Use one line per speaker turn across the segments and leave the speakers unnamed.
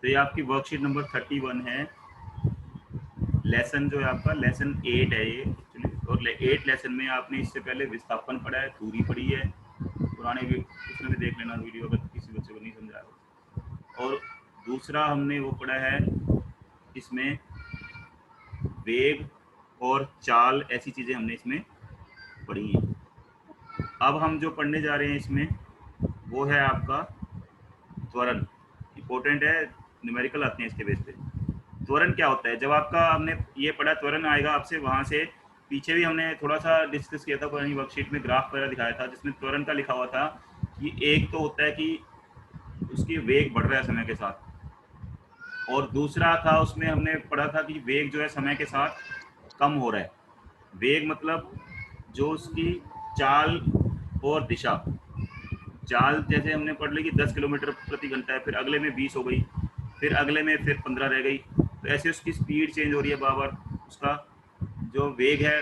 तो ये आपकी वर्कशीट नंबर 31 है। लेसन जो है आपका लेसन 8 है ये एक्चुअली, और 8 लेसन में आपने इससे पहले विस्थापन पढ़ा है, दूरी पढ़ी है, पुराने उसमें भी देख लेना वीडियो अगर किसी बच्चे को नहीं समझा रहा। और दूसरा हमने वो पढ़ा है इसमें वेग और चाल, ऐसी चीज़ें हमने इसमें पढ़ी हैं। अब हम जो पढ़ने जा रहे हैं इसमें वो है आपका त्वरण। इंपॉर्टेंट है, न्यूमेरिकल आते हैं इसके बेस पे। त्वरण क्या होता है? जब आपका हमने ये पढ़ा त्वरण आएगा आपसे, वहाँ से पीछे भी हमने थोड़ा सा डिस्कस किया था, पुरानी वर्कशीट में ग्राफ वगैरह दिखाया था जिसमें त्वरण का लिखा हुआ था कि एक तो होता है कि उसकी वेग बढ़ रहा है समय के साथ, और दूसरा था उसमें हमने पढ़ा था कि वेग जो है समय के साथ कम हो रहा है। वेग मतलब जो उसकी चाल और दिशा, चाल जैसे हमने पढ़ ली कि 10 किलोमीटर प्रति घंटा है, फिर अगले में 20 हो गई, फिर अगले में फिर 15 रह गई, तो ऐसे उसकी स्पीड चेंज हो रही है बार बार, उसका जो वेग है,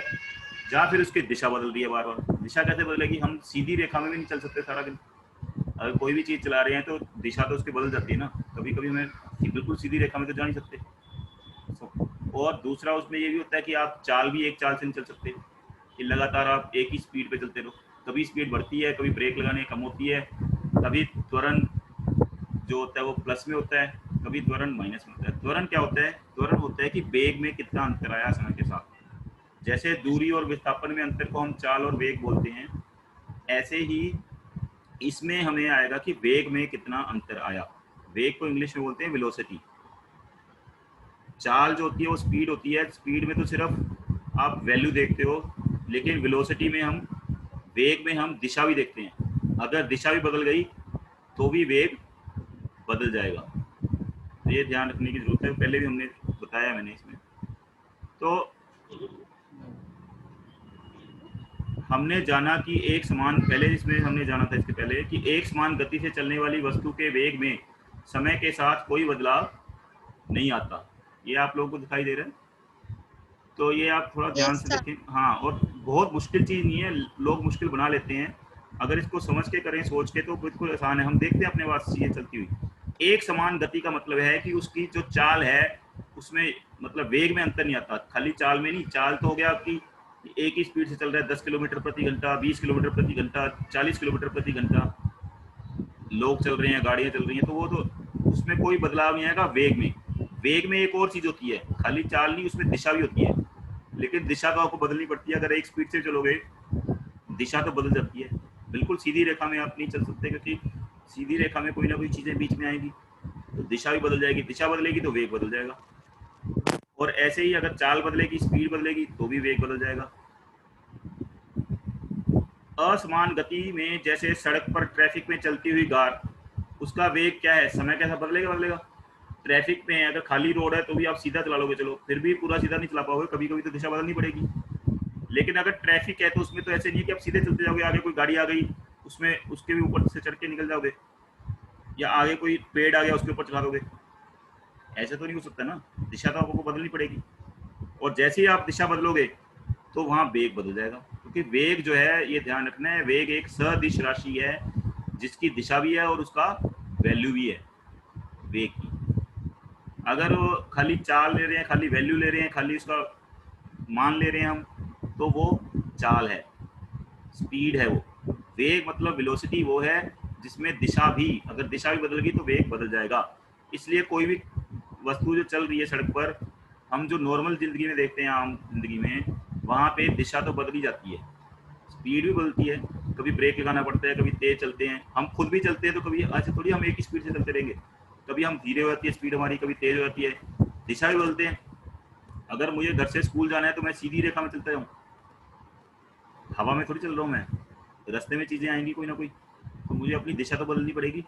या फिर उसकी दिशा बदल रही है बार बार। दिशा कैसे बदलेगी? हम सीधी रेखा में भी नहीं चल सकते सारा दिन। अगर कोई भी चीज़ चला रहे हैं तो दिशा तो उसकी बदल जाती है ना, कभी कभी हमें बिल्कुल सीधी रेखा में तो जा नहीं सकते। और दूसरा उसमें ये भी होता है कि आप चाल भी एक चाल से नहीं चल सकते कि लगातार आप एक ही स्पीड पे चलते रहो। कभी स्पीड बढ़ती है, कभी ब्रेक लगाने कम होती है, कभी त्वरण जो होता है वो प्लस में होता है, कभी त्वरण माइनस में होता है। त्वरण क्या होता है? त्वरण होता है कि वेग में कितना अंतर आया समय के साथ। जैसे दूरी और विस्थापन में अंतर को हम चाल और वेग बोलते हैं, ऐसे ही इसमें हमें आएगा कि वेग में कितना अंतर आया। वेग को इंग्लिश में बोलते हैं वेलोसिटी। चाल जो होती है वो स्पीड होती है, स्पीड में तो सिर्फ आप वैल्यू देखते हो, लेकिन वेलोसिटी में हम, वेग में हम दिशा भी देखते हैं। अगर दिशा भी बदल गई तो भी वेग बदल जाएगा, तो ये ध्यान रखने की जरूरत है, पहले भी हमने बताया मैंने इसमें। तो हमने जाना कि एक समान, पहले इसमें हमने जाना था इसके पहले कि एक समान गति से चलने वाली वस्तु के वेग में समय के साथ कोई बदलाव नहीं आता। ये आप लोगों को दिखाई दे रहा है? तो ये आप थोड़ा ध्यान
यस
से
सर।
देखें। हाँ, और बहुत मुश्किल चीज़ नहीं है, लोग मुश्किल बना लेते हैं। अगर इसको समझ के करें, सोच के, तो बिल्कुल आसान है। हम देखते हैं अपने पास चीज़ें चलती हुई। एक समान गति का मतलब है कि उसकी जो चाल है उसमें, मतलब वेग में अंतर नहीं आता, खाली चाल में नहीं। चाल तो हो गया आपकी एक ही स्पीड से चल रहा है, 10 किलोमीटर प्रति घंटा, 20 किलोमीटर प्रति घंटा, 40 किलोमीटर प्रति घंटा, लोग चल रहे हैं, गाड़ियाँ चल रही हैं, तो वो तो उसमें कोई बदलाव नहीं आएगा। वेग में, वेग में एक और चीज़ होती है, खाली चाल नहीं, उसमें दिशा भी होती है। लेकिन दिशा तो आपको बदलनी पड़ती है। अगर एक स्पीड से चलोगे, दिशा तो बदल जाती है। बिल्कुल सीधी रेखा में आप नहीं चल सकते, क्योंकि सीधी रेखा में कोई ना कोई चीज़ें बीच में आएंगी, तो दिशा भी बदल जाएगी। दिशा बदलेगी तो वेग बदल जाएगा, और ऐसे ही अगर चाल बदलेगी, स्पीड बदलेगी, तो भी वेग बदल जाएगा। असमान गति में, जैसे सड़क पर ट्रैफिक में चलती हुई कार, उसका वेग क्या है? समय कैसा बदलेगा? बदलेगा। ट्रैफिक में अगर खाली रोड है तो भी आप सीधा चला लोगे, चलो, फिर भी पूरा सीधा नहीं चला पाओगे, कभी कभी तो दिशा बदलनी पड़ेगी। लेकिन अगर ट्रैफिक है तो उसमें तो ऐसे नहीं है कि आप सीधे चलते जाओगे, आगे कोई गाड़ी आ गई उसमें उसके भी ऊपर से चढ़ के निकल जाओगे, या आगे कोई पेड़ आ गया उसके ऊपर चला दोगे, ऐसे तो नहीं हो सकता ना। दिशा तो आपको बदलनी पड़ेगी, और जैसे ही आप दिशा बदलोगे तो वहाँ वेग बदल जाएगा। क्योंकि वेग जो है, ये ध्यान रखना है, वेग एक सदिश राशि है जिसकी दिशा भी है और उसका वैल्यू भी है वेग की। अगर वो खाली चाल ले रहे हैं, खाली वैल्यू ले रहे हैं, खाली उसका मान ले रहे हैं हम, तो वो चाल है, स्पीड है वो। वेग मतलब वेलोसिटी वो है जिसमें दिशा भी, अगर दिशा भी बदल गई तो वेग बदल जाएगा। इसलिए कोई भी वस्तु जो चल रही है सड़क पर, हम जो नॉर्मल जिंदगी में देखते हैं, आम जिंदगी में, वहाँ पे दिशा तो बदली जाती है, स्पीड भी बदलती है। कभी ब्रेक लगाना पड़ता है, कभी तेज चलते हैं, हम खुद भी चलते हैं, तो कभी ऐसे थोड़ी हम एक ही स्पीड से चलते रहेंगे, कभी हम धीरे हो जाती है स्पीड हमारी, कभी तेज हो जाती है, दिशा भी बदलते हैं। अगर मुझे घर से स्कूल जाना है तो मैं सीधी रेखा में चलता हूँ, हवा में थोड़ी चल रहा हूँ मैं, रास्ते में चीज़ें आएंगी कोई ना कोई, तो मुझे अपनी दिशा तो बदलनी पड़ेगी।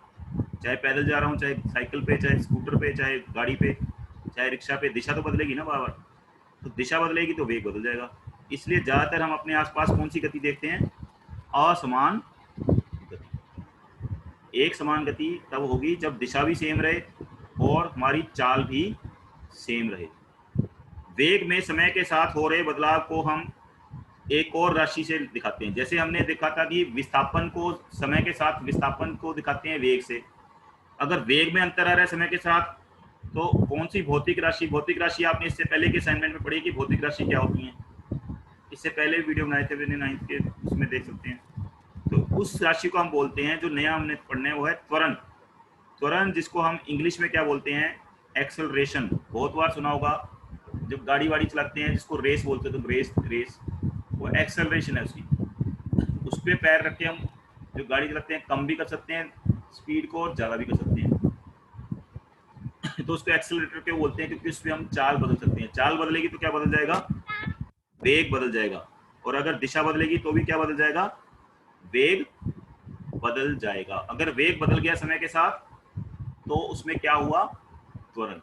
चाहे पैदल जा रहा हूँ, चाहे साइकिल पे, चाहे स्कूटर पे, चाहे गाड़ी पे, चाहे रिक्शा पे, दिशा तो बदलेगी ना बार बार। तो दिशा बदलेगी तो वेग बदल जाएगा। इसलिए ज़्यादातर हम अपने आसपास कौन सी गति देखते हैं? असमान गति। एक समान गति तब होगी जब दिशा भी सेम रहे और हमारी चाल भी सेम रहे। वेग में समय के साथ हो रहे बदलाव को हम एक और राशि से दिखाते हैं। जैसे हमने देखा था कि विस्थापन को, समय के साथ विस्थापन को दिखाते हैं वेग से। अगर वेग में अंतर आ रहा है समय के साथ, तो कौन सी भौतिक राशि, भौतिक राशि आपने इससे पहले के असाइनमेंट में पढ़ी कि भौतिक राशि क्या होती है, इससे पहले वीडियो बनाए थे मैंने 9th के, उसमें देख सकते हैं। तो उस राशि को हम बोलते हैं, जो नया हमने पढ़ना है वो है त्वरण। त्वरण जिसको हम इंग्लिश में क्या बोलते हैं, एक्सेलरेशन। बहुत बार सुना होगा, जब गाड़ी वाड़ी चलाते हैं जिसको रेस बोलते हैं, तो रेस वो एक्सेलरेशन है उसकी। उस पर पैर रख के हम जो गाड़ी चलाते हैं कम भी कर सकते हैं स्पीड को और ज़्यादा भी कर सकते हैं। तो उसको एक्सेलरेटर क्यों बोलते हैं, क्योंकि उसमें हम चाल बदल सकते हैं। चाल बदलेगी तो क्या बदल जाएगा, वेग बदल जाएगा। और अगर दिशा बदलेगी तो भी क्या बदल जाएगा, वेग बदल जाएगा। अगर वेग बदल गया समय के साथ तो उसमें क्या हुआ, त्वरण।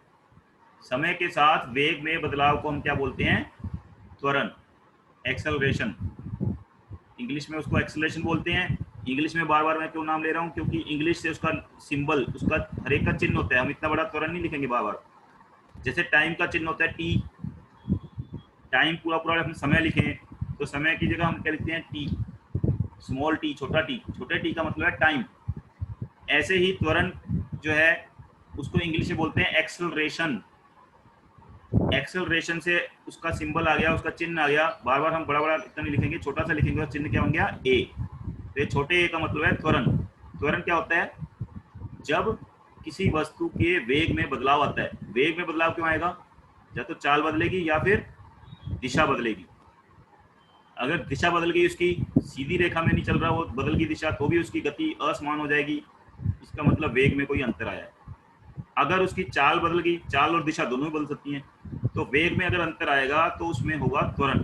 समय के साथ वेग में बदलाव को हम क्या बोलते हैं, त्वरण, एक्सेलरेशन। इंग्लिश में उसको एक्सेलरेशन बोलते हैं। इंग्लिश में बार बार मैं क्यों नाम ले रहा हूँ, क्योंकि इंग्लिश से उसका सिंबल, उसका हर एक का चिन्ह होता है। हम इतना बड़ा त्वरण नहीं लिखेंगे बार बार। जैसे टाइम का चिन्ह होता है टी, टाइम पूरा पूरा हम समय लिखें तो समय की जगह हम क्या लिखते हैं, टी, स्मॉल टी, छोटा टी। छोटे टी का मतलब है टाइम। ऐसे ही त्वरण जो है उसको इंग्लिश में बोलते हैं एक्सेलरेशन। एक्सेलरेशन से उसका सिंबल आ गया, उसका चिन्ह आ गया। बार बार हम बड़ा बड़ा इतना नहीं लिखेंगे, छोटा सा लिखेंगे और चिन्ह क्या बन गया, ए। तो ये छोटे ए का मतलब है त्वरण। त्वरण क्या होता है, जब किसी वस्तु के वेग में बदलाव आता है। वेग में बदलाव क्यों आएगा, या तो चाल बदलेगी या फिर दिशा बदलेगी। अगर दिशा बदल गई, उसकी सीधी रेखा में नहीं चल रहा, वो बदल गई दिशा, तो भी उसकी गति असमान हो जाएगी। इसका मतलब वेग में कोई अंतर आया है। अगर उसकी चाल बदल गई, चाल और दिशा दोनों ही बदल सकती हैं, तो वेग में अगर अंतर आएगा तो उसमें होगा त्वरण।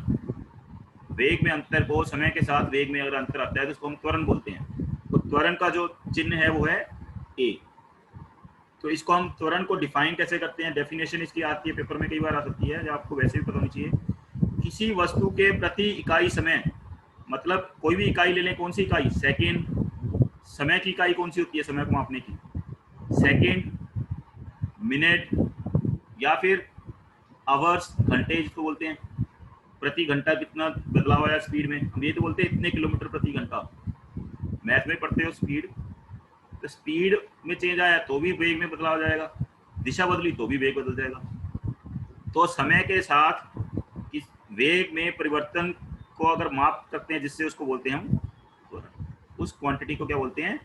वेग में अंतर को, समय के साथ वेग में अगर अंतर आता है तो उसको हम त्वरण बोलते हैं। तो त्वरण का जो चिन्ह है वो है ए। तो इसको हम त्वरण को डिफाइन कैसे करते हैं, डेफिनेशन इसकी आती है, पेपर में कई बार आ सकती है, जो आपको वैसे भी पता होनी चाहिए। किसी वस्तु के प्रति इकाई समय, मतलब कोई भी इकाई ले लें, कौन सी इकाई, सेकेंड। समय की इकाई कौन सी होती है समय को मापने की, सेकेंड, मिनट, या फिर आवर्स, घंटे जिसको बोलते हैं। प्रति घंटा कितना बदलाव आया स्पीड में, हम ये तो बोलते हैं इतने किलोमीटर प्रति घंटा। मैथ में पढ़ते हो स्पीड, तो स्पीड में चेंज आया तो भी वेग में बदलाव जाएगा, दिशा बदली तो भी वेग बदल जाएगा। तो समय के साथ इस वेग में परिवर्तन को अगर माप सकते हैं, जिससे उसको बोलते हैं हम त्वरण। उस क्वांटिटी को क्या बोलते हैं,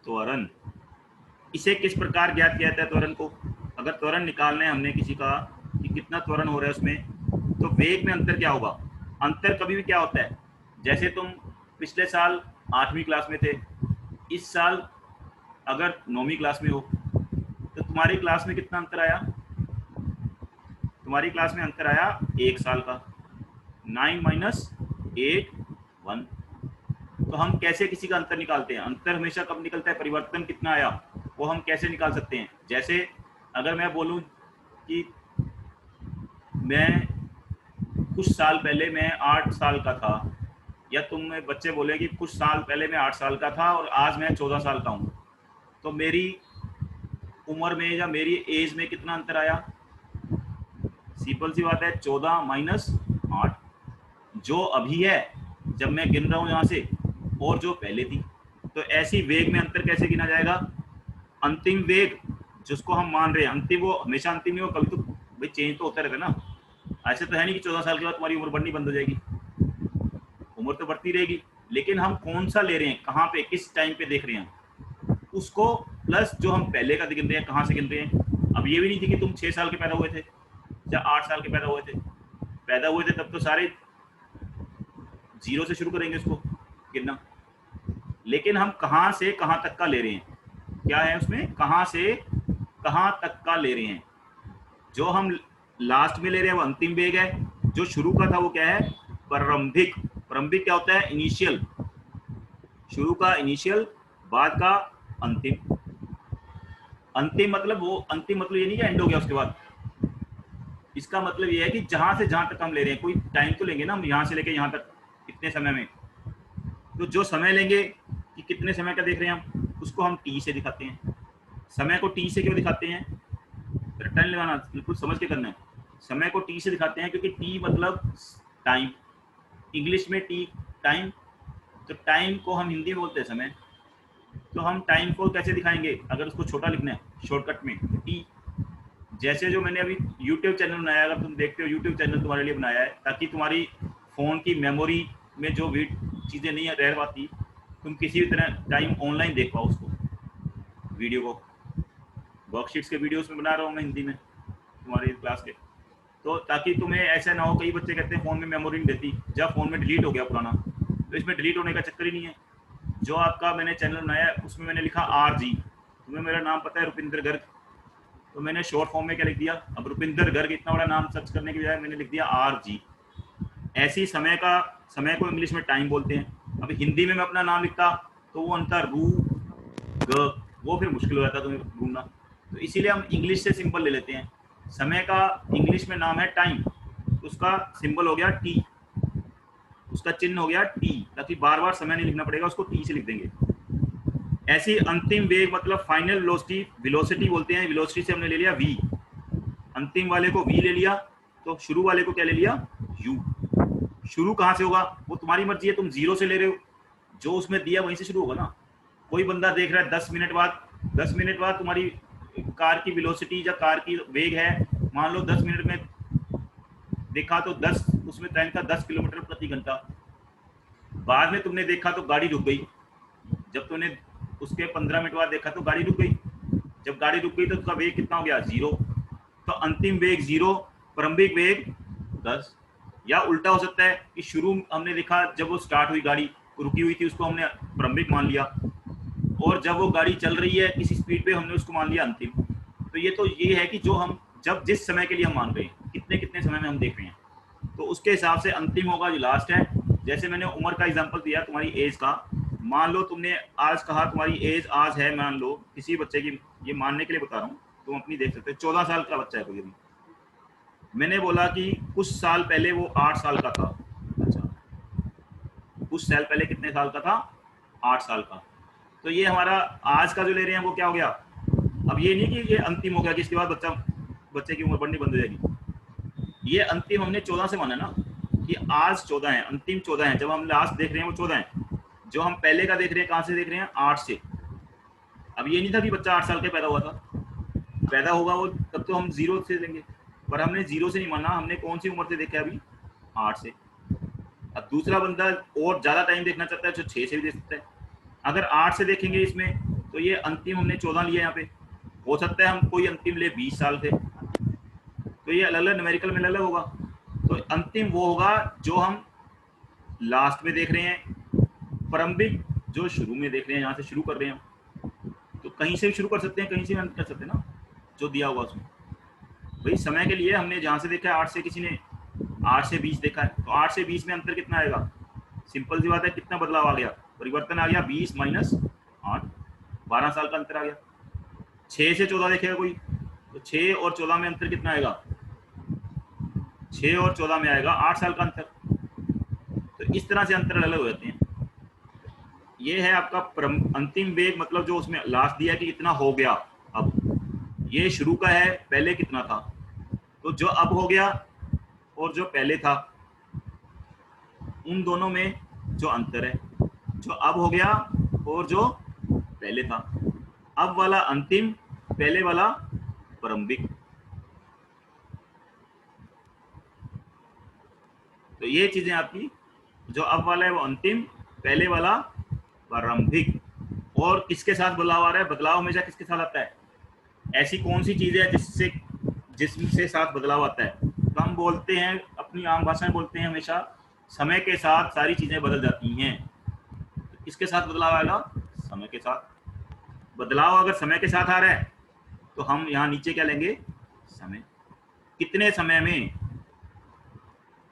त्वरण। इसे किस प्रकार ज्ञात किया जाता है त्वरण को, अगर त्वरण निकालना है हमने किसी का कि कितना त्वरण हो रहा है उसमें, तो वेग में अंतर क्या होगा। अंतर कभी भी क्या होता है, जैसे तुम पिछले साल 8वीं क्लास में थे, इस साल अगर 9वीं क्लास में हो, तो तुम्हारी क्लास में कितना अंतर आया, तुम्हारी क्लास में अंतर आया 1 साल का। 9 माइनस 8 1। तो हम कैसे किसी का अंतर निकालते हैं, अंतर हमेशा कब निकलता है, परिवर्तन कितना आया वो हम कैसे निकाल सकते हैं। जैसे अगर मैं बोलूं कि मैं कुछ साल पहले मैं 8 साल का था, या तुम में बच्चे बोले कि कुछ साल पहले मैं 8 साल का था और आज मैं 14 साल का हूँ, तो मेरी उम्र में या मेरी एज में कितना अंतर आया, सिंपल सी बात है, 14 माइनस 8, जो अभी है जब मैं गिन रहा हूँ यहाँ से, और जो पहले थी। तो ऐसी वेग में अंतर कैसे गिना जाएगा, अंतिम वेग जिसको हम मान रहे हैं, अंतिम वो हमेशा अंतिम नहीं हो, कभी तो भाई चेंज तो होता रहता है ना। ऐसे तो है नहीं कि 14 साल के बाद तुम्हारी उम्र बढ़नी बंद हो जाएगी, उम्र तो बढ़ती रहेगी। लेकिन हम कौन सा ले रहे हैं, कहाँ पे, किस टाइम पे देख रहे हैं उसको, प्लस जो हम पहले का गिन रहे हैं, कहाँ से गिन रहे हैं। अब ये भी नहीं थी कि तुम 6 साल के पैदा हुए थे या 8 साल के पैदा हुए थे, तब तो सारे जीरो से शुरू करेंगे उसको गिनना। लेकिन हम कहाँ से कहाँ तक का ले रहे हैं, क्या है उसमें, कहाँ से कहाँ तक का ले रहे हैं। जो हम लास्ट में ले रहे हैं वो अंतिम वेग है, जो शुरू का था वो क्या है, प्रारंभिक। प्रारंभिक क्या होता है, इनिशियल, शुरू का इनिशियल, बाद का अंतिम। अंतिम मतलब वो, अंतिम मतलब ये नहीं कि एंड हो गया उसके बाद, इसका मतलब ये है कि जहां से जहां तक हम ले रहे हैं, कोई टाइम तो लेंगे ना हम, यहां से लेके यहां तक कितने समय में। तो जो समय लेंगे कि कितने समय का देख रहे हैं हम, उसको हम टी से दिखाते हैं। समय को टी से क्यों दिखाते हैं, रटन लगाना बिल्कुल समझ के करना है। समय को टी से दिखाते हैं क्योंकि टी मतलब टाइम, इंग्लिश में टी टाइम, तो टाइम को हम हिंदी में बोलते हैं समय। तो हम टाइम को कैसे दिखाएंगे, अगर उसको छोटा लिखना है शॉर्टकट में, टी। जैसे जो मैंने अभी यूट्यूब चैनल बनाया, अगर तुम देखते हो यूट्यूब चैनल तुम्हारे लिए बनाया है ताकि तुम्हारी फ़ोन की मेमोरी में जो भी चीज़ें नहीं रह पाती, तुम किसी भी तरह टाइम ऑनलाइन देख पाओ उसको, वीडियो को। वर्कशीट्स के वीडियोस में बना रहा हूँ मैं हिंदी में तुम्हारी क्लास के, तो ताकि तुम्हें ऐसा ना हो। कई बच्चे कहते हैं फ़ोन में मेमोरी नहीं देती, जब फ़ोन में डिलीट हो गया पुराना, तो इसमें डिलीट होने का चक्कर ही नहीं है। जो आपका मैंने चैनल बनाया है उसमें मैंने लिखा RG, तुम्हें मेरा नाम पता है रुपिंदर गर्ग, तो मैंने शॉर्ट फॉर्म में क्या लिख दिया, अब रुपिंदर गर्ग इतना बड़ा नाम सर्च करने की बजाय मैंने लिख दिया RG। ऐसी समय को इंग्लिश में टाइम बोलते हैं। अब हिंदी में मैं अपना नाम लिखता तो वो अंतर रू ग, वो फिर मुश्किल हो जाता तुम्हें ढूंढना, तो इसीलिए हम इंग्लिश से सिंबल ले लेते हैं। समय का इंग्लिश में नाम है टाइम, उसका सिंबल हो गया टी, उसका चिन्ह हो गया टी, ताकि बार बार समय नहीं लिखना पड़ेगा, उसको टी से लिख देंगे। ऐसी अंतिम वेग मतलब फाइनल वेलोसिटी बोलते हैं। वेलोसिटी से हमने ले लिया v, अंतिम वाले को v ले लिया, तो शुरू वाले को क्या ले लिया u। शुरू कहाँ से होगा वो तुम्हारी मर्जी है, तुम 0 से ले रहे हो, जो उसमें दिया वहीं से शुरू होगा ना। कोई बंदा देख रहा है 10 मिनट बाद तुम्हारी कार की वेलोसिटी या कार की वेग है, मान लो 10 मिनट में देखा तो 10 उसमें टाइम था 10 किलोमीटर प्रति घंटा। बाद में तुमने देखा तो गाड़ी रुक गई, जब तुमने उसके 15 मिनट बाद देखा तो गाड़ी रुक गई, जब गाड़ी रुक गई तो उसका वेग कितना हो गया 0, तो अंतिम वेग 0, प्रारंभिक वेग 10। या उल्टा हो सकता है कि शुरू हमने देखा जब वो स्टार्ट हुई, गाड़ी रुकी हुई थी, उसको हमने प्रारंभिक मान लिया, और जब वो गाड़ी चल रही है किसी स्पीड पे हमने उसको मान लिया अंतिम। तो ये है कि जो हम जब जिस समय के लिए हम मान रहे हैं, कितने समय में हम देख रहे हैं, तो उसके हिसाब से अंतिम होगा जो लास्ट है। जैसे मैंने उम्र का एग्जांपल दिया तुम्हारी एज का, मान लो तुमने आज कहा तुम्हारी एज आज है, मान लो किसी बच्चे की, ये मानने के लिए बता रहा हूँ, तुम अपनी देख सकते हो 14 साल का बच्चा है कोई अभी, मैंने बोला कि कुछ साल पहले वो 8 साल का था। अच्छा, कुछ साल पहले कितने साल का था, 8 साल का। तो ये हमारा आज का जो ले रहे हैं वो क्या हो गया। अब ये नहीं कि ये अंतिम हो गया कि इसके बाद बच्चे की उम्र बढ़नी बंद हो जाएगी, ये अंतिम हमने 14 से माना ना, कि आज 14 है, अंतिम 14 है, जब हम लास्ट देख रहे हैं वो 14 है, जो हम पहले का देख रहे हैं कहाँ से देख रहे हैं 8 से। अब ये नहीं था कि बच्चा 8 साल का पैदा हुआ था, पैदा होगा वो तब तो हम 0 से लेंगे, पर हमने 0 से नहीं माना, हमने कौन सी उम्र से देखा है अभी 8 से। अब दूसरा बंदा और ज्यादा टाइम देखना चाहता है तो 6 से भी देख सकता है। अगर 8 से देखेंगे इसमें तो ये अंतिम हमने 14 लिया, यहाँ पे हो सकता है हम कोई अंतिम ले 20 साल से, तो ये अलग अलग न्यूमेरिकल में अलग अलग होगा। तो अंतिम वो होगा जो हम लास्ट में देख रहे हैं, प्रारंभिक जो शुरू में देख रहे हैं, यहाँ से शुरू कर रहे हैं, तो कहीं से भी शुरू कर सकते हैं, कहीं से भी अंत कर सकते हैं ना, जो दिया होगा उसमें। भाई समय के लिए हमने जहाँ से देखा है 8 से, किसी ने 8 से 20 देखा है, तो 8 से 20 में अंतर कितना आएगा, सिंपल सी बात है, कितना बदलाव आ गया, परिवर्तन आ गया, 20 माइनस 8, 12 साल का अंतर आ गया। 6 से 14 देखेगा कोई, तो 6 और 14 में अंतर कितना आएगा, 6 और 14 में आएगा 8 साल का अंतर। तो इस तरह से अंतर अलग हो जाते हैं। ये है आपका अंतिम वेग, मतलब जो उसमें लास्ट दिया कि इतना हो गया। अब ये शुरू का है, पहले कितना था, तो जो अब हो गया और जो पहले था उन दोनों में जो अंतर है, जो अब हो गया और जो पहले था, अब वाला अंतिम, पहले वाला प्रारंभिक। तो ये चीजें आपकी, जो अब वाला है वो अंतिम, पहले वाला प्रारंभिक। और किसके साथ बदलाव आ रहा है, बदलाव हमेशा किसके साथ आता है, ऐसी कौन सी चीज है जिससे साथ बदलाव आता है। तो हम बोलते हैं, अपनी आम भाषा में बोलते हैं हमेशा, समय के साथ सारी चीजें बदल जाती हैं। तो किसके साथ बदलाव आएगा, समय के साथ। बदलाव अगर समय के साथ आ रहा है तो हम यहाँ नीचे क्या लेंगे, समय। कितने समय में,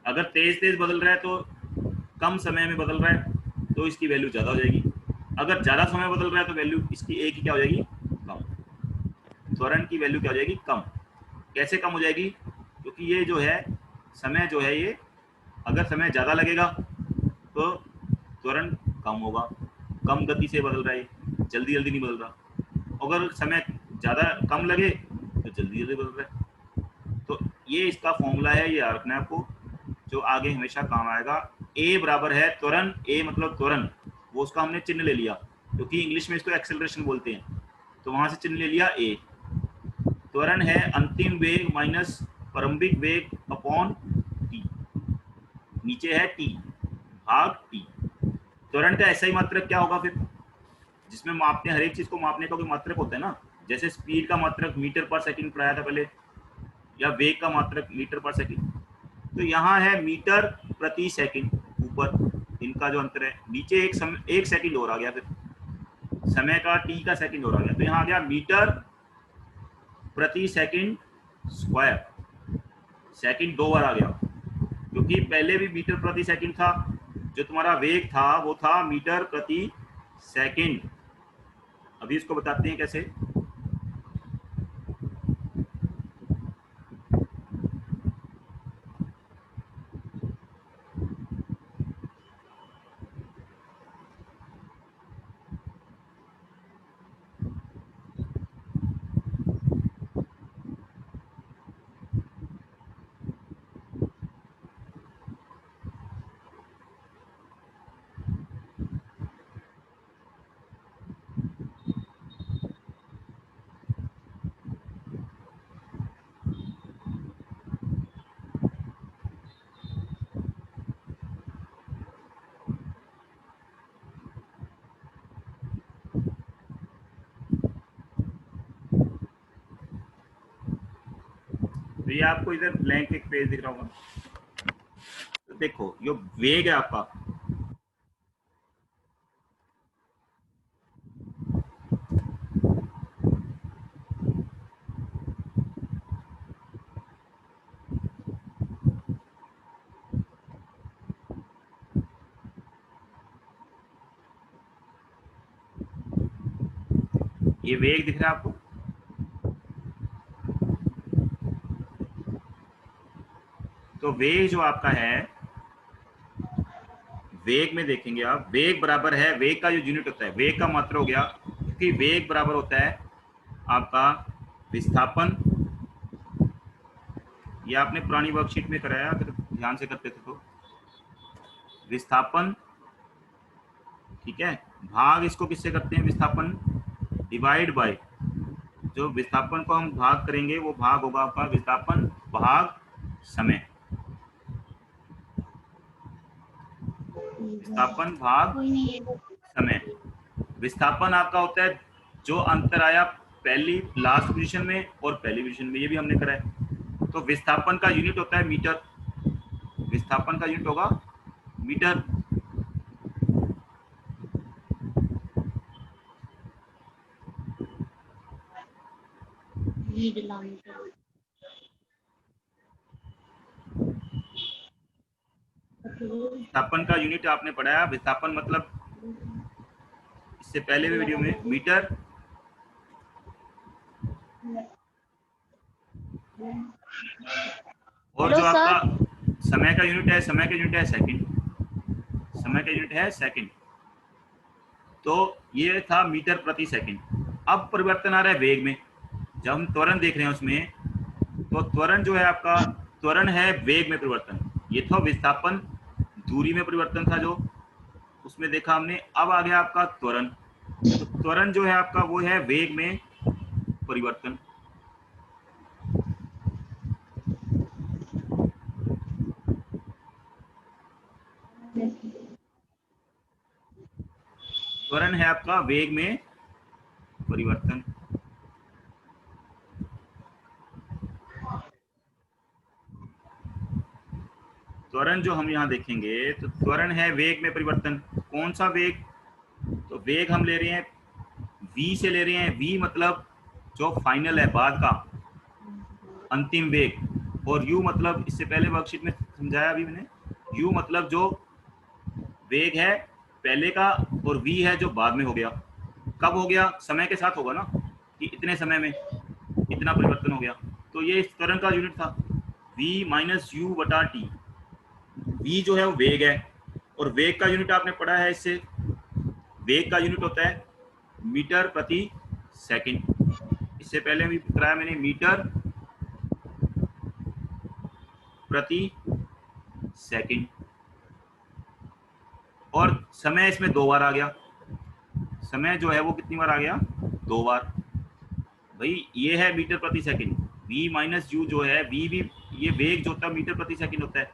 अगर तेज तेज बदल रहा है तो कम समय में बदल रहा है तो इसकी वैल्यू ज्यादा हो जाएगी, अगर ज्यादा समय बदल रहा है तो वैल्यू इसकी एक ही क्या हो जाएगी, कम। त्वरण की वैल्यू क्या हो जाएगी, कम। कैसे कम हो जाएगी, क्योंकि ये जो है समय जो है, ये अगर समय ज्यादा लगेगा तो त्वरण कम होगा, कम गति से बदल रहा है, जल्दी जल्दी नहीं बदल रहा। अगर समय ज्यादा कम लगे तो जल्दी जल्दी बदल रहा है। तो ये इसका फॉर्मूला है, ये याद रखना है आपको, जो आगे हमेशा काम आएगा। ए बराबर है त्वरण, ए मतलब त्वरण, वो उसका हमने चिन्ह ले लिया, क्योंकि इंग्लिश में इसको एक्सेलरेशन बोलते हैं, तो वहां से चिन्ह ले लिया ए। त्वरण है अंतिम वेग माइनस प्रारंभिक वेग अपॉन टी, नीचे है टी भाग टी। त्वरण का ऐसा ही मात्रक क्या होगा फिर, जिसमें मापते हैं हर एक चीज को मापने का कोई मात्रक होता है ना, जैसे स्पीड का मात्रक मीटर पर सेकंड पढ़ाया था पहले, या वेग का मात्रक मीटर पर सेकंड। तो यहाँ है मीटर प्रति सेकंड, ऊपर इनका जो अंतर है, नीचे एक सेकंड और आ गया, फिर समय का टी का सेकंड और आ गया, तो यहाँ आ गया मीटर प्रति सेकंड स्क्वायर। सेकंड 2 बार आ गया, क्योंकि पहले भी मीटर प्रति सेकंड था, जो तुम्हारा वेग था वो था मीटर प्रति सेकंड। अभी इसको बताते हैं कैसे। तो ये आपको इधर ब्लैंक एक पेज दिख रहा होगा, तो देखो ये वेग है आपका, ये वेग दिख रहा है आपको। तो वेग जो आपका है, वेग में देखेंगे आप, वेग बराबर है, वेग का जो यूनिट होता है, वेग का मात्रा हो गया, क्योंकि वेग बराबर होता है आपका विस्थापन, ये आपने पुरानी वर्कशीट में कराया अगर ध्यान से करते थे तो, विस्थापन, ठीक है, भाग इसको किससे करते हैं, विस्थापन डिवाइड बाय, जो विस्थापन को हम भाग करेंगे वो भाग होगा आपका विस्थापन भाग समय, विस्थापन भाग समय। विस्थापन आपका होता है जो अंतर आया पहली लास्ट पोजीशन में और पहली पोजीशन में, ये भी हमने करा है। तो विस्थापन का यूनिट होता है मीटर, विस्थापन का यूनिट होगा मीटर। विस्थापन का यूनिट आपने पढ़ाया, विस्थापन मतलब इससे पहले भी वीडियो में मीटर, और जो आपका समय का यूनिट है, समय का यूनिट है सेकंड, समय का यूनिट है सेकंड। तो ये था मीटर प्रति सेकंड। अब परिवर्तन आ रहा है वेग में, जब हम त्वरण देख रहे हैं उसमें, तो त्वरण जो है आपका, त्वरण है वेग में परिवर्तन, ये था विस्थापन दूरी में परिवर्तन था जो उसमें देखा हमने। अब आ गया आपका त्वरण, तो त्वरण जो है आपका वो है वेग में परिवर्तन। त्वरण है आपका वेग में परिवर्तन। त्वरण जो हम यहाँ देखेंगे, तो त्वरण है वेग में परिवर्तन। कौन सा वेग, तो वेग हम ले रहे हैं v से ले रहे हैं, v मतलब जो फाइनल है बाद का अंतिम वेग, और u मतलब इससे पहले वर्कशीट में समझाया अभी मैंने, u मतलब जो वेग है पहले का, और v है जो बाद में हो गया। कब हो गया, समय के साथ होगा ना, कि इतने समय में इतना परिवर्तन हो गया। तो ये इस त्वरण का यूनिट था v माइनस यू बटा टी। v जो है वो वेग है, और वेग का यूनिट आपने पढ़ा है इससे, वेग का यूनिट होता है मीटर प्रति सेकंड। इससे पहले भी कराया मैंने, मीटर प्रति सेकंड। और समय इसमें 2 बार आ गया, समय जो है वो कितनी बार आ गया, 2 बार। भाई ये है मीटर प्रति सेकंड, v माइनस यू जो है, v भी ये वेग जो होता है मीटर प्रति सेकंड होता है।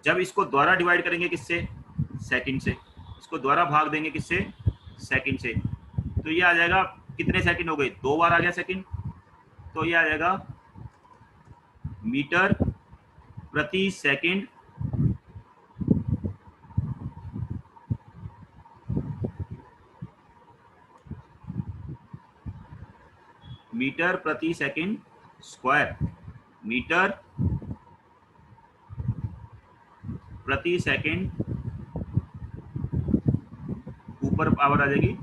जब इसको द्वारा डिवाइड करेंगे किससे, सेकंड से, इसको द्वारा भाग देंगे किससे, सेकंड से, तो ये आ जाएगा कितने सेकंड हो गए, 2 बार आ गया सेकंड, तो ये आ जाएगा मीटर प्रति सेकंड मीटर प्रति सेकंड स्क्वायर, मीटर प्रति सेकंड ऊपर पावर आ जाएगी 2,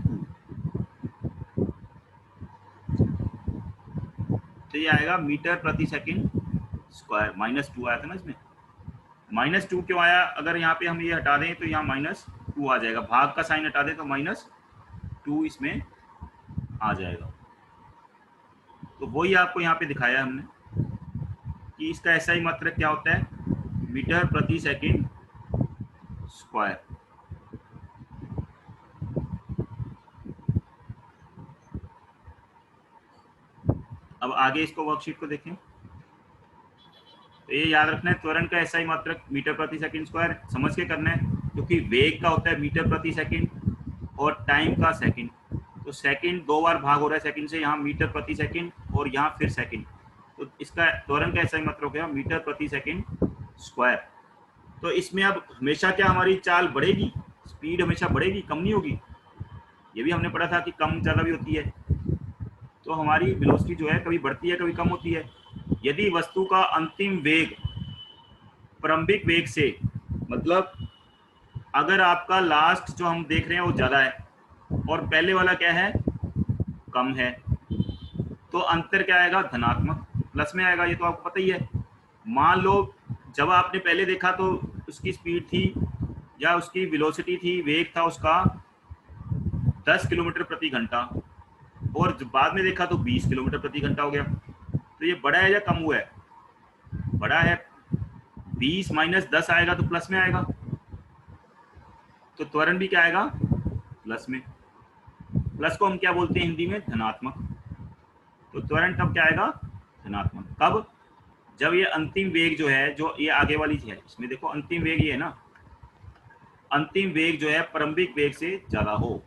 तो ये आएगा मीटर प्रति सेकंड स्क्वायर। -2 आया था ना इसमें, -2 क्यों आया, अगर यहाँ पे हम ये हटा दें तो यहाँ -2 आ जाएगा, भाग का साइन हटा दें तो -2 इसमें आ जाएगा। तो वही आपको यहाँ पे दिखाया हमने कि इसका ऐसा ही मात्रक क्या होता है, मीटर प्रति सेकंड स्क्वायर। अब आगे इसको वर्कशीट को देखें, तो ये याद रखना है त्वरण का ऐसा ही मात्रक मीटर प्रति सेकंड स्क्वायर, समझ के करना है, क्योंकि वेग का होता है मीटर प्रति सेकंड और टाइम का सेकंड, तो सेकंड 2 बार भाग हो रहा है सेकंड से, यहाँ मीटर प्रति सेकंड और यहाँ फिर सेकंड, तो इसका त्वरण का ऐसा ही मात्रक है मीटर प्रति सेकंड स्क्वायर। तो इसमें अब हमेशा क्या हमारी चाल बढ़ेगी, स्पीड हमेशा बढ़ेगी, कम नहीं होगी, ये भी हमने पढ़ा था कि कम ज़्यादा भी होती है। तो हमारी वेलोसिटी जो है कभी बढ़ती है कभी कम होती है। यदि वस्तु का अंतिम वेग प्रारंभिक वेग से, मतलब अगर आपका लास्ट जो हम देख रहे हैं वो ज़्यादा है और पहले वाला क्या है, कम है, तो अंतर क्या आएगा, धनात्मक, प्लस में आएगा, ये तो आपको पता ही है। मान लो जब आपने पहले देखा तो उसकी स्पीड थी या उसकी वेलोसिटी थी, वेग था उसका 10 किलोमीटर प्रति घंटा, और जब बाद में देखा तो 20 किलोमीटर प्रति घंटा हो गया, तो ये बड़ा है या कम हुआ है, बड़ा है, 20 - 10 आएगा तो प्लस में आएगा, तो त्वरण भी क्या आएगा, प्लस में। प्लस को हम क्या बोलते हैं हिंदी में, धनात्मक, तो त्वरण तब क्या आएगा, धनात्मक। कब, जब ये अंतिम वेग जो है, जो ये आगे वाली है, इसमें देखो अंतिम वेग ये है ना, अंतिम वेग जो है प्रारंभिक वेग से ज्यादा हो,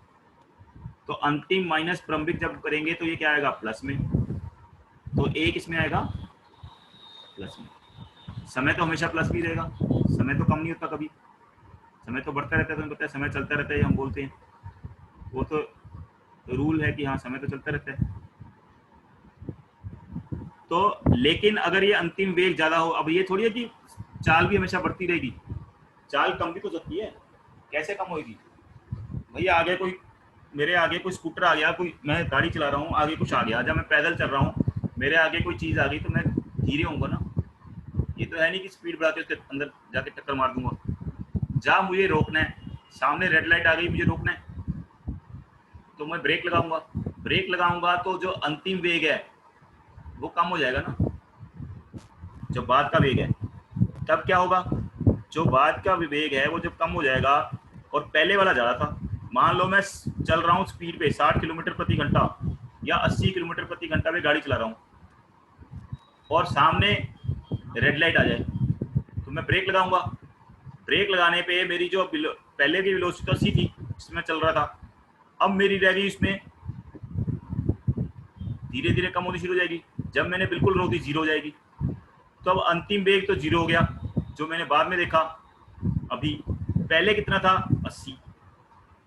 तो अंतिम माइनस प्रारंभिक जब करेंगे तो ये क्या आएगा, प्लस में, तो एक इसमें आएगा प्लस में। समय तो हमेशा प्लस भी रहेगा, समय तो कम नहीं होता कभी, समय तो बढ़ता रहता है, तुम्हें पता है, समय चलता रहता है, हम बोलते हैं, वो तो रूल है कि हाँ समय तो चलता रहता है। तो लेकिन अगर ये अंतिम वेग ज्यादा हो, अब ये थोड़ी है कि चाल भी हमेशा बढ़ती रहेगी, चाल कम भी तो सकती है, कैसे कम होगी भैया, आगे कोई, मेरे आगे कोई स्कूटर आ गया, कोई, मैं गाड़ी चला रहा हूँ, आगे कुछ आ गया, जब मैं पैदल चल रहा हूँ मेरे आगे कोई चीज़ आ गई तो मैं धीरे होऊंगा ना, ये तो है नहीं कि स्पीड बढ़ा के उसके अंदर जाके टक्कर मार दूंगा। जहाँ मुझे रोकना है, सामने रेड लाइट आ गई, मुझे रोकना है, तो मैं ब्रेक लगाऊंगा, ब्रेक लगाऊंगा तो जो अंतिम वेग है वो कम हो जाएगा ना, जो बाद का वेग है, तब क्या होगा, जो बाद का वेग है वो जब कम हो जाएगा और पहले वाला ज़्यादा था, मान लो मैं चल रहा हूँ स्पीड पे 60 किलोमीटर प्रति घंटा या 80 किलोमीटर प्रति घंटा पे गाड़ी चला रहा हूँ और सामने रेड लाइट आ जाए, तो मैं ब्रेक लगाऊंगा, ब्रेक लगाने पे मेरी जो पहले की वेलोसिटी 80 थी जिसमें चल रहा था, अब मेरी रह गई इसमें धीरे धीरे कम होनी शुरू हो जाएगी, जब मैंने बिल्कुल रोक दी 0 हो जाएगी, तो अब अंतिम वेग तो 0 हो गया, जो मैंने बाद में देखा, अभी पहले कितना था 80,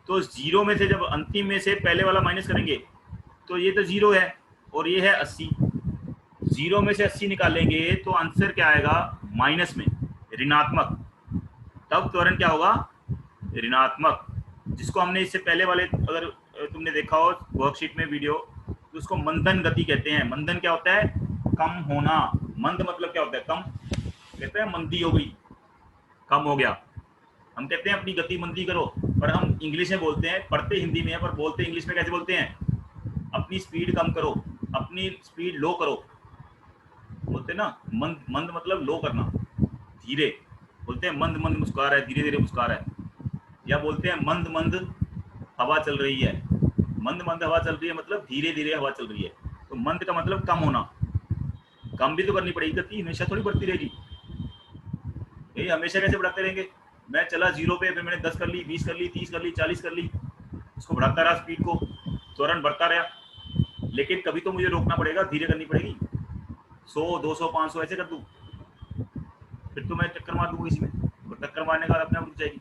तो 0 में से जब अंतिम में से पहले वाला माइनस करेंगे तो ये तो 0 है और ये है 80, 0 में से 80 निकालेंगे तो आंसर क्या आएगा, माइनस में, ऋणात्मक, तब त्वरण क्या होगा, ऋणात्मक, जिसको हमने इससे पहले वाले, अगर तुमने देखा हो वर्कशीट में वीडियो, तो उसको मंदन गति कहते हैं। मंदन क्या होता है, कम होना, मंद मतलब क्या होता है, कम, कहते हैं मंदी हो गई, कम हो गया, हम कहते हैं अपनी गति मंदी करो, पर हम इंग्लिश में बोलते हैं, पढ़ते हिंदी में है पर बोलते इंग्लिश में कैसे बोलते हैं, अपनी स्पीड कम करो, अपनी स्पीड लो करो, बोलते हैं ना, मंद, मंद मतलब लो करना, धीरे, बोलते हैं मंद मंद मुस्कुरा रहा है, धीरे धीरे मुस्कुरा रहा है, या बोलते हैं मंद मंद हवा चल रही है, मंद मंद हवा चल रही है मतलब धीरे धीरे हवा चल रही है, तो तो मंद का मतलब कम होना, कम भी तो करनी पड़ेगी, गति हमेशा थोड़ी बढ़ती रहेगी, ये हमेशा कैसे बढ़ाते रहेंगे। मैं चला 0 पे, फिर मैंने 10 कर ली, 20 कर ली, 30 कर ली, 40 कर ली, उसको बढ़ाता रहा स्पीड को, त्वरण बढ़ता रहा, लेकिन कभी तो मुझे रोकना पड़ेगा, धीरे करनी पड़ेगी। 100 200 500 ऐसे कर दूं, फिर तो मैं टक्कर मार दूंगा किसी में, और टक्कर मारने के बाद अपने आप रुक जाएगी।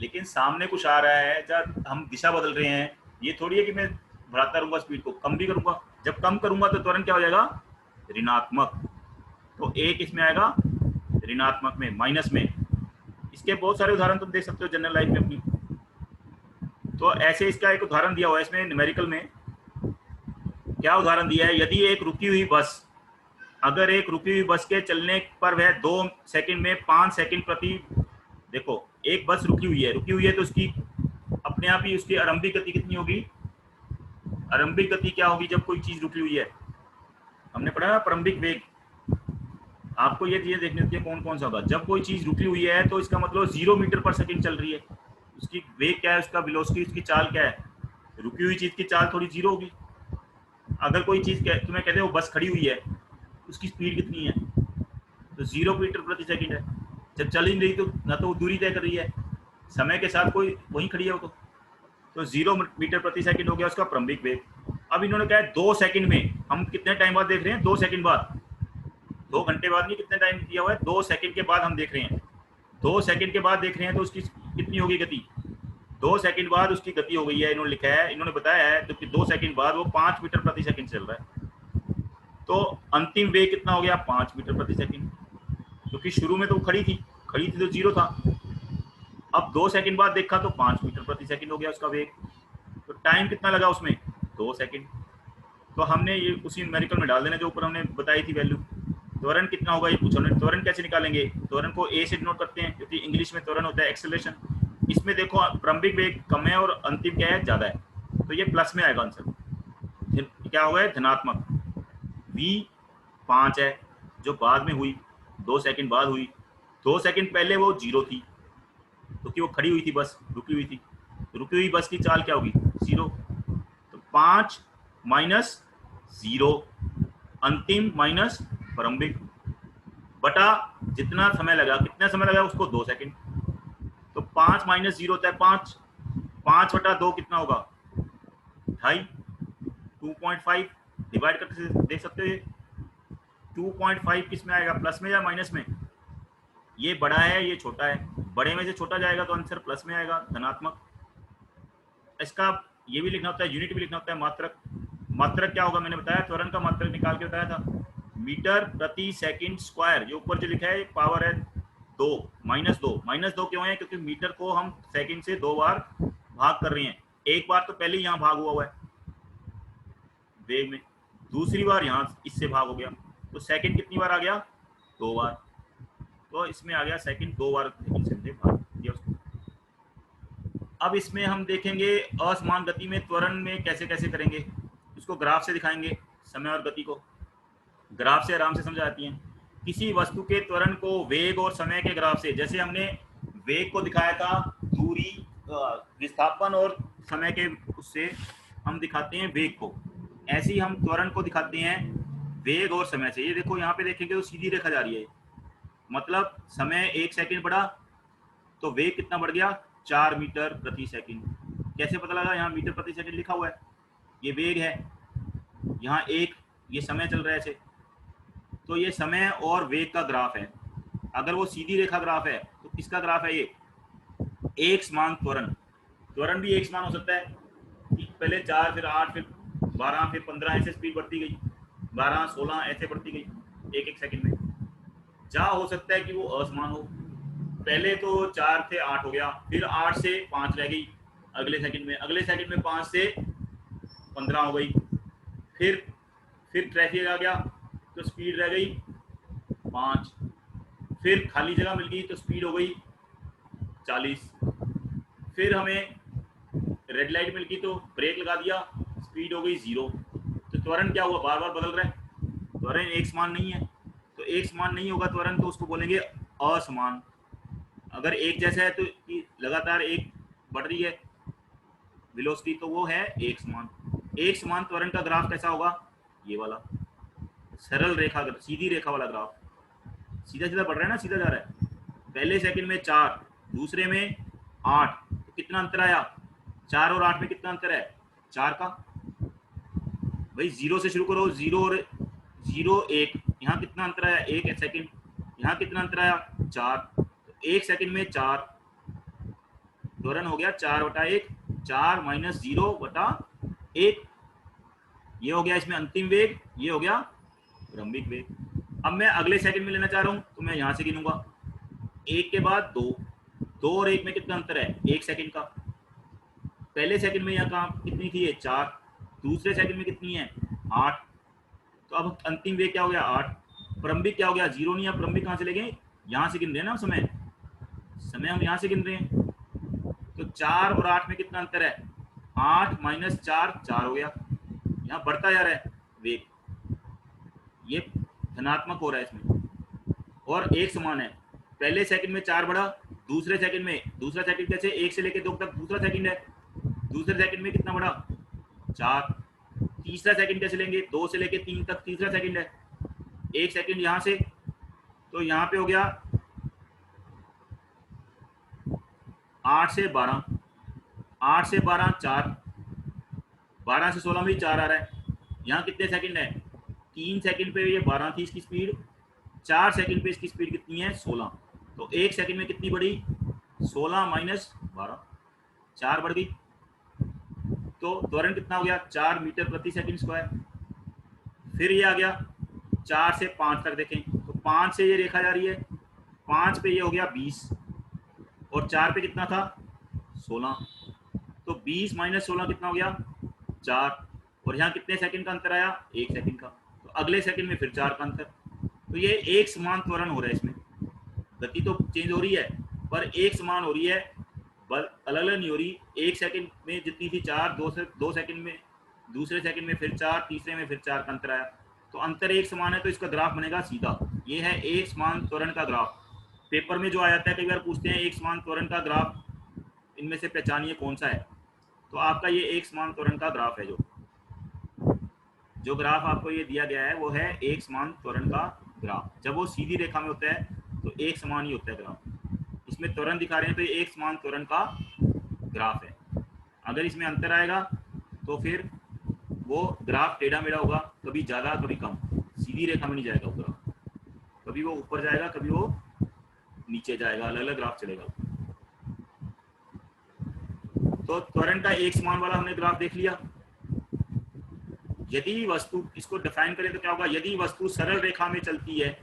लेकिन सामने कुछ आ रहा है, जब हम दिशा बदल रहे हैं, ये थोड़ी है कि मैं बढ़ाता रहूंगा स्पीड को, कम भी करूंगा। जब कम करूंगा तो त्वरण क्या हो जाएगा, ऋणात्मक। तो एक इसमें आएगा ऋणात्मक में, माइनस में। इसके बहुत सारे उदाहरण तुम देख सकते हो जनरल लाइफ में अपनी। तो ऐसे इसका एक उदाहरण दिया हुआ है इसमें न्यूमेरिकल में। क्या उदाहरण दिया है, यदि एक रुकी हुई बस, अगर एक रुकी हुई बस के चलने पर वह 2 सेकंड में 5 सेकंड प्रति, देखो एक बस रुकी हुई है तो उसकी अपने आप ही उसकी आरंभिक गति कितनी होगी। आरंभिक गति क्या होगी जब कोई चीज रुकी हुई है, हमने पढ़ा ना प्रारंभिक वेग। आपको ये चीजें देखनी होती है कौन कौन सा होगा। जब कोई चीज रुकी हुई है तो इसका मतलब 0 मीटर पर सेकंड चल रही है, उसकी वेग क्या है, उसका वेलोसिटी, उसकी चाल क्या है। रुकी हुई चीज की चाल थोड़ी 0 होगी। अगर कोई चीज तुम्हें कहते हो बस खड़ी हुई है, उसकी स्पीड कितनी है, तो 0 मीटर प्रति सेकंड है। जब चल ही नहीं रही तो ना तो वो दूरी तय कर रही है, समय के साथ कोई वहीं खड़ी है वो, तो 0 मीटर प्रति सेकंड हो गया उसका प्रारंभिक वेग। अब इन्होंने कहा है 2 सेकंड में, हम कितने टाइम बाद देख रहे हैं, 2 सेकंड बाद, 2 घंटे बाद नहीं, कितने टाइम दिया हुआ है, 2 सेकंड के बाद हम देख रहे हैं। 2 सेकंड के बाद देख रहे हैं तो उसकी कितनी होगी गति, 2 सेकंड बाद उसकी गति हो गई है, इन्होंने लिखा है, इन्होंने बताया है, तो 2 सेकंड बाद वो 5 मीटर प्रति सेकंड चल रहा है। तो अंतिम वेग कितना हो गया, 5 मीटर प्रति सेकंड, क्योंकि शुरू में तो खड़ी थी तो 0 था। अब 2 सेकंड बाद देखा तो 5 मीटर प्रति सेकंड हो गया उसका वेग। तो टाइम कितना लगा उसमें, 2 सेकंड। तो हमने ये उसी न्यूमेरिकल में डाल देना जो ऊपर हमने बताई थी वैल्यू। त्वरण कितना होगा ये पूछा हमने। त्वरण कैसे निकालेंगे, त्वरण को ए से डिनोट करते हैं, क्योंकि इंग्लिश में त्वरण होता है एक्सेलरेशन। इसमें देखो प्रारंभिक वेग कम है और अंतिम क्या है, ज्यादा है, तो ये प्लस में आएगा आंसर। क्या होगा, धनात्मक। v 5 है जो बाद में हुई, 2 सेकंड बाद हुई, 2 सेकंड पहले वो 0 थी क्योंकि वो खड़ी हुई थी बस, रुकी हुई थी। तो रुकी हुई बस की चाल क्या होगी, 0। तो 5 माइनस 0 अंतिम माइनस प्रारंभिक, बटा जितना समय लगा, कितना समय लगा उसको, 2 सेकंड। तो 5 माइनस 0 होता है 5, 5 बटा 2 कितना होगा, 2.5, 2.5 डिवाइड करके देख सकते हो। ये 2.5 किस में आएगा, प्लस में या माइनस में, ये बड़ा है ये छोटा है, बड़े में से छोटा जाएगा तो आंसर प्लस में आएगा, धनात्मक। इसका ये भी लिखना होता है, यूनिट भी लिखना होता है, मात्रक। मात्रक क्या होगा, मैंने बताया त्वरण का मात्रक निकाल के बताया था, मीटर प्रति सेकंड स्क्वायर। जो ऊपर जो लिखा है पावर है 2, -2। -2 क्यों है, क्योंकि मीटर को हम सेकंड से 2 बार भाग कर रहे हैं। एक बार तो पहले ही यहाँ भाग हुआ है वेग में, दूसरी बार यहाँ इससे भाग हो गया, तो सेकंड कितनी बार आ गया, 2 बार। तो इसमें आ गया सेकंड 2 बार भाग दिया उसको। अब इसमें हम देखेंगे असमान गति में त्वरण में कैसे कैसे करेंगे, इसको ग्राफ से दिखाएंगे। समय और गति को ग्राफ से आराम से समझ आती हैं। किसी वस्तु के त्वरण को वेग और समय के ग्राफ से, जैसे हमने वेग को दिखाया था दूरी, विस्थापन और समय के, उससे हम दिखाते हैं वेग को, ऐसे ही हम त्वरण को दिखाते हैं वेग और समय से। ये देखो यहाँ पे देखेंगे तो सीधी रेखा जा रही है, मतलब समय 1 सेकंड बढ़ा तो वेग कितना बढ़ गया, 4 मीटर प्रति सेकंड। कैसे पता लगा, यहाँ मीटर प्रति सेकंड लिखा हुआ है, ये वेग है, यहाँ 1 ये समय चल रहा है ऐसे, तो ये समय और वेग का ग्राफ है। अगर वो सीधी रेखा ग्राफ है तो किसका ग्राफ है, ये एक समान त्वरण। त्वरण भी एक समान हो सकता है कि पहले 4 फिर 8 फिर 12 फिर 15 ऐसे स्पीड बढ़ती गई, 12 16 ऐसे बढ़ती गई एक सेकंड में। जा हो सकता है कि वो असमान हो, पहले तो 4 से 8 हो गया, फिर 8 से 5 रह गई अगले सेकंड में 5 से 15 हो गई, फिर ट्रैफिक आ गया तो स्पीड रह गई 5, फिर खाली जगह मिल गई तो स्पीड हो गई 40, फिर हमें रेड लाइट मिल गई तो ब्रेक लगा दिया, स्पीड हो गई 0। तो त्वरण क्या हुआ, बार बार बदल रहा है, त्वरण एक समान नहीं है। तो एक समान नहीं होगा त्वरण, तो उसको बोलेंगे असमान। अगर एक जैसा है तो लगातार एक बढ़ रही है वेलोसिटी, तो वो है एक समान। एक समान त्वरण का ग्राफ कैसा होगा, ये वाला सरल रेखा, सीधी रेखा वाला ग्राफ सीधा सीधा बढ़ रहा है ना, सीधा जा रहा है। पहले सेकंड में 4, दूसरे में 8, तो कितना अंतर आया? 4 और 8 में कितना अंतर है? 4 का। भाई 0 से शुरू करो, 0 और 0 1, यहाँ कितना अंतर आया? 1 सेकंड। यहाँ कितना अंतर आया? 4। तो 1 सेकंड में 4, त्वरण हो गया 4/1, 4 माइनस 0/1। ये हो गया इसमें अंतिम वेग, ये हो गया प्रारंभिक वेग। अब मैं अगले सेकंड में लेना चाह रहा हूं, तो मैं यहां से गिनूंगा 1 के बाद 2, 2 और 1 में कितना अंतर है? 1 सेकंड का। पहले सेकंड में यहाँ कहाँ कितनी थी? 4। दूसरे सेकंड में कितनी है? 8। तो अब अंतिम वेग क्या हो गया? 8। प्रारंभिक क्या हो गया? 0 नहीं है। प्रारंभिक कहाँ चले गए? यहाँ से गिन रहे हैं ना समय, हम यहाँ से गिन रहे हैं। तो 4 और 8 में कितना अंतर है? 8 माइनस 4, 4 हो गया। यहाँ बढ़ता जा रहा है वेग, ये धनात्मक हो रहा है इसमें, और एक समान है। पहले सेकंड में 4 बढ़ा, दूसरे सेकंड में, दूसरा सेकंड कैसे? 1 से लेके 2 तक दूसरा सेकंड है, दूसरे सेकंड में कितना बढ़ा? 4। तीसरा सेकंड कैसे लेंगे? 2 से लेके 3 तक तीसरा सेकंड है, 1 सेकंड यहाँ से, तो यहाँ पे हो गया 8 से 12, 8 से 12 4, 12 से 16 में 4 आ रहा है। यहाँ कितने सेकंड है? 3 सेकंड पे ये 12 थी इसकी स्पीड, 4 सेकंड पे इसकी स्पीड कितनी है? 16। तो 1 सेकंड में कितनी बढ़ी? 16 माइनस 12, 4 बढ़ गई। तो त्वरण कितना हो गया? 4 मीटर प्रति सेकंड स्क्वायर। फिर ये आ गया 4 से 5 तक, देखें तो 5 से ये रेखा जा रही है, 5 पे ये हो गया 20, और 4 पे कितना था? 16। तो 20 माइनस 16 कितना हो गया? 4। और यहाँ कितने सेकंड का अंतर आया? 1 सेकंड का। तो अगले सेकंड में फिर 4 का अंतर। तो ये एक समान त्वरण हो रहा है इसमें, गति तो चेंज हो रही है पर एक समान हो रही है, अलग अलग नहीं हो रही। 1 सेकंड में जितनी थी 4, 2 सेकंड में, दूसरे सेकंड में फिर 4, तीसरे में फिर 4 का अंतर आया। तो अंतर एक समान है, तो इसका ग्राफ बनेगा सीधा। ये है एक समान त्वरण का ग्राफ। पेपर में जो आ जाता है, कई बार पूछते हैं एक समान त्वरण का ग्राफ इनमें से पहचानिए कौन सा है, तो आपका ये एक समान त्वरण का ग्राफ है। जो ग्राफ आपको ये दिया गया है वो है एक समान त्वरण का ग्राफ। जब वो सीधी रेखा में होता है तो एक समान ही होता है ग्राफ। इसमें त्वरण दिखा रहे हैं तो ये एक समान त्वरण का ग्राफ है। अगर इसमें अंतर आएगा तो फिर वो ग्राफ टेढ़ा मेढ़ा होगा, कभी ज़्यादा कभी कम, सीधी रेखा में नहीं जाएगा वो ग्राफ, कभी वो ऊपर जाएगा कभी वो नीचे जाएगा, अलग अलग ग्राफ चलेगा। तो त्वरण का एक समान वाला हमने ग्राफ देख लिया। यदि वस्तु, इसको डिफाइन करें तो क्या होगा? यदि वस्तु सरल रेखा में चलती है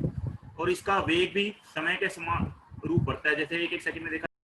और इसका वेग भी समय के समान रूप बढ़ता है, जैसे 1-1 सेकंड में देखा